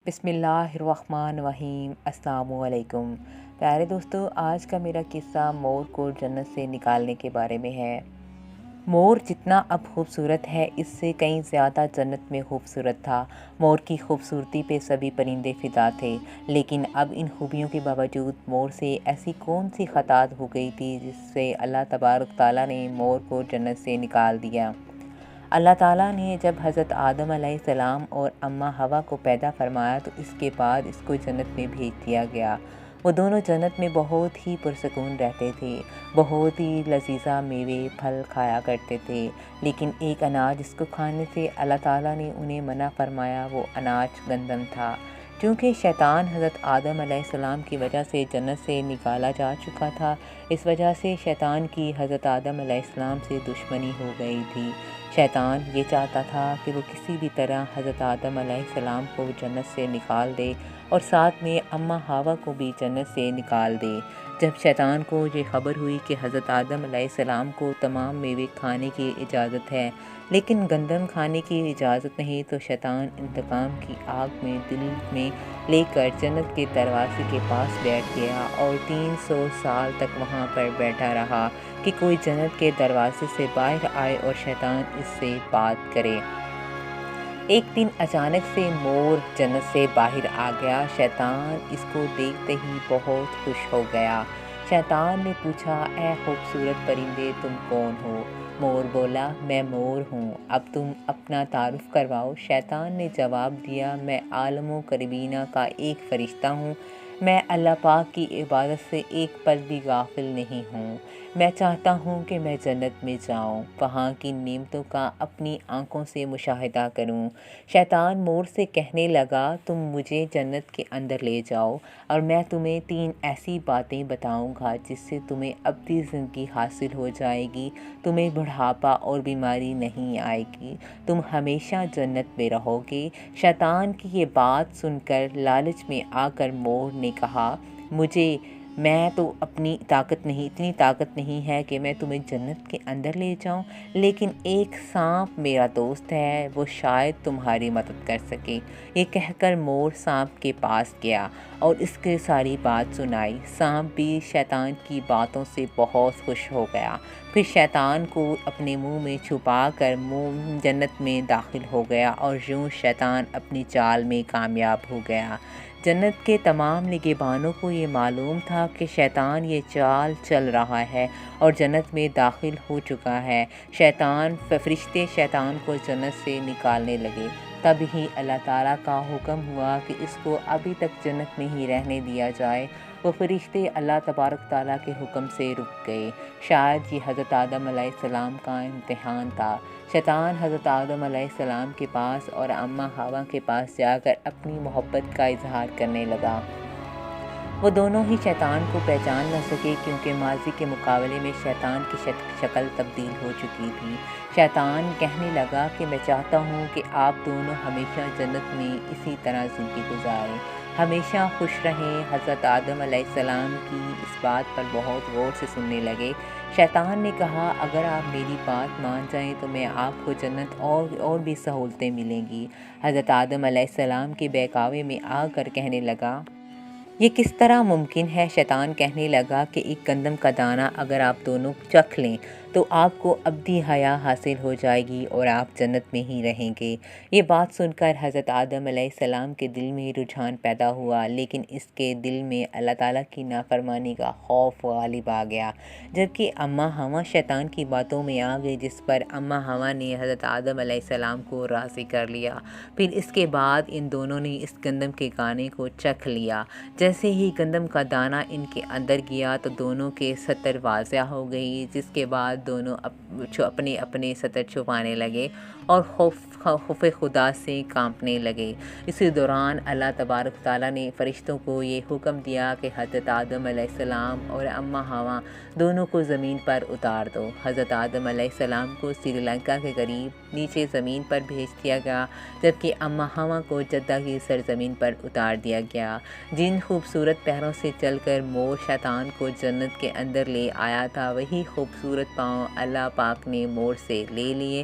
بسم اللہ الرحمن الرحیم۔ السلام علیکم پیارے دوستو، آج کا میرا قصہ مور کو جنت سے نکالنے کے بارے میں ہے۔ مور جتنا اب خوبصورت ہے، اس سے کہیں زیادہ جنت میں خوبصورت تھا۔ مور کی خوبصورتی پہ سبھی پرندے فدا تھے، لیکن اب ان خوبیوں کے باوجود مور سے ایسی کون سی خطا ہو گئی تھی جس سے اللہ تبارک تعالیٰ نے مور کو جنت سے نکال دیا۔ اللہ تعالیٰ نے جب حضرت آدم علیہ السلام اور اماں حوا کو پیدا فرمایا تو اس کے بعد اس کو جنت میں بھیج دیا گیا۔ وہ دونوں جنت میں بہت ہی پرسکون رہتے تھے، بہت ہی لذیذہ میوے پھل کھایا کرتے تھے، لیکن ایک اناج جس کو کھانے سے اللہ تعالیٰ نے انہیں منع فرمایا، وہ اناج گندم تھا۔ چونکہ شیطان حضرت آدم علیہ السلام کی وجہ سے جنت سے نکالا جا چکا تھا، اس وجہ سے شیطان کی حضرت آدم علیہ السلام سے دشمنی ہو گئی تھی۔ شیطان یہ چاہتا تھا کہ وہ کسی بھی طرح حضرت آدم علیہ السلام کو جنت سے نکال دے اور ساتھ میں اماں حوا کو بھی جنت سے نکال دے۔ جب شیطان کو یہ خبر ہوئی کہ حضرت آدم علیہ السلام کو تمام میوے کھانے کی اجازت ہے لیکن گندم کھانے کی اجازت نہیں، تو شیطان انتقام کی آگ میں دل میں لے کر جنت کے دروازے کے پاس بیٹھ گیا اور 300 سال تک وہاں پر بیٹھا رہا کہ کوئی جنت کے دروازے سے باہر آئے اور شیطان اس سے بات کرے۔ ایک دن اچانک سے مور جنت سے باہر آ گیا۔ شیطان اس کو دیکھتے ہی بہت خوش ہو گیا۔ شیطان نے پوچھا، اے خوبصورت پرندے، تم کون ہو؟ مور بولا، میں مور ہوں، اب تم اپنا تعارف کرواؤ۔ شیطان نے جواب دیا، میں عالم و کائنات کا ایک فرشتہ ہوں، میں اللہ پاک کی عبادت سے ایک پل بھی غافل نہیں ہوں۔ میں چاہتا ہوں کہ میں جنت میں جاؤں، وہاں کی نعمتوں کا اپنی آنکھوں سے مشاہدہ کروں۔ شیطان مور سے کہنے لگا، تم مجھے جنت کے اندر لے جاؤ اور میں تمہیں 3 ایسی باتیں بتاؤں گا جس سے تمہیں ابدی زندگی حاصل ہو جائے گی، تمہیں بڑھاپا اور بیماری نہیں آئے گی، تم ہمیشہ جنت میں رہو گے۔ شیطان کی یہ بات سن کر لالچ میں آ کر مور نے کہا، میں تو اتنی طاقت نہیں ہے کہ میں تمہیں جنت کے اندر لے جاؤں، لیکن ایک سانپ میرا دوست ہے، وہ شاید تمہاری مدد کر سکے۔ یہ کہہ کر مور سانپ کے پاس گیا اور اس کے ساری بات سنائی۔ سانپ بھی شیطان کی باتوں سے بہت خوش ہو گیا، پھر شیطان کو اپنے منہ میں چھپا کر جنت میں داخل ہو گیا اور یوں شیطان اپنی چال میں کامیاب ہو گیا۔ جنت کے تمام نگہبانوں کو یہ معلوم تھا کہ شیطان یہ چال چل رہا ہے اور جنت میں داخل ہو چکا ہے۔ فرشتے شیطان کو جنت سے نکالنے لگے، تب ہی اللہ تعالیٰ کا حکم ہوا کہ اس کو ابھی تک جنت میں ہی رہنے دیا جائے۔ وہ فرشتے اللہ تبارک تعالیٰ کے حکم سے رک گئے۔ شاید یہ حضرت آدم علیہ السلام کا امتحان تھا۔ شیطان حضرت آدم علیہ السلام کے پاس اور اماں حوا کے پاس جا کر اپنی محبت کا اظہار کرنے لگا۔ وہ دونوں ہی شیطان کو پہچان نہ سکے کیونکہ ماضی کے مقابلے میں شیطان کی شکل تبدیل ہو چکی تھی۔ شیطان کہنے لگا کہ میں چاہتا ہوں کہ آپ دونوں ہمیشہ جنت میں اسی طرح زندگی گزاریں، ہمیشہ خوش رہیں۔ حضرت آدم علیہ السلام کی اس بات پر بہت غور سے سننے لگے۔ شیطان نے کہا، اگر آپ میری بات مان جائیں تو میں آپ کو جنت اور بھی سہولتیں ملیں گی۔ حضرت آدم علیہ السلام کے بہکاوے میں آ کر کہنے لگا، یہ کس طرح ممکن ہے؟ شیطان کہنے لگا کہ ایک گندم کا دانہ اگر آپ دونوں چکھ لیں تو آپ کو ابدی حیات حاصل ہو جائے گی اور آپ جنت میں ہی رہیں گے۔ یہ بات سن کر حضرت آدم علیہ السلام کے دل میں رجحان پیدا ہوا، لیکن اس کے دل میں اللہ تعالیٰ کی نافرمانی کا خوف غالب آ گیا۔ جبکہ اماں حوا شیطان کی باتوں میں آ گئی، جس پر اماں حوا نے حضرت آدم علیہ السلام کو راضی کر لیا۔ پھر اس کے بعد ان دونوں نے اس گندم کے دانے کو چکھ لیا۔ جیسے ہی گندم کا دانہ ان کے اندر گیا تو دونوں کے سطر واضح ہو گئی، جس کے بعد دونوں اپنے سطر چھپانے لگے اور خوف خدا سے کانپنے لگے۔ اسی دوران اللہ تبارک تعالیٰ نے فرشتوں کو یہ حکم دیا کہ حضرت آدم علیہ السلام اور اماں حوا دونوں کو زمین پر اتار دو۔ حضرت آدم علیہ السلام کو سری لنکا کے قریب نیچے زمین پر بھیج دیا گیا، جبکہ اماں حوا کو جدہ کی سرزمین پر اتار دیا گیا۔ جن خوبصورت پیروں سے چل کر مور شیطان کو جنت کے اندر لے آیا تھا، وہی خوبصورت پاؤں اللہ پاک نے مور سے لے لیے۔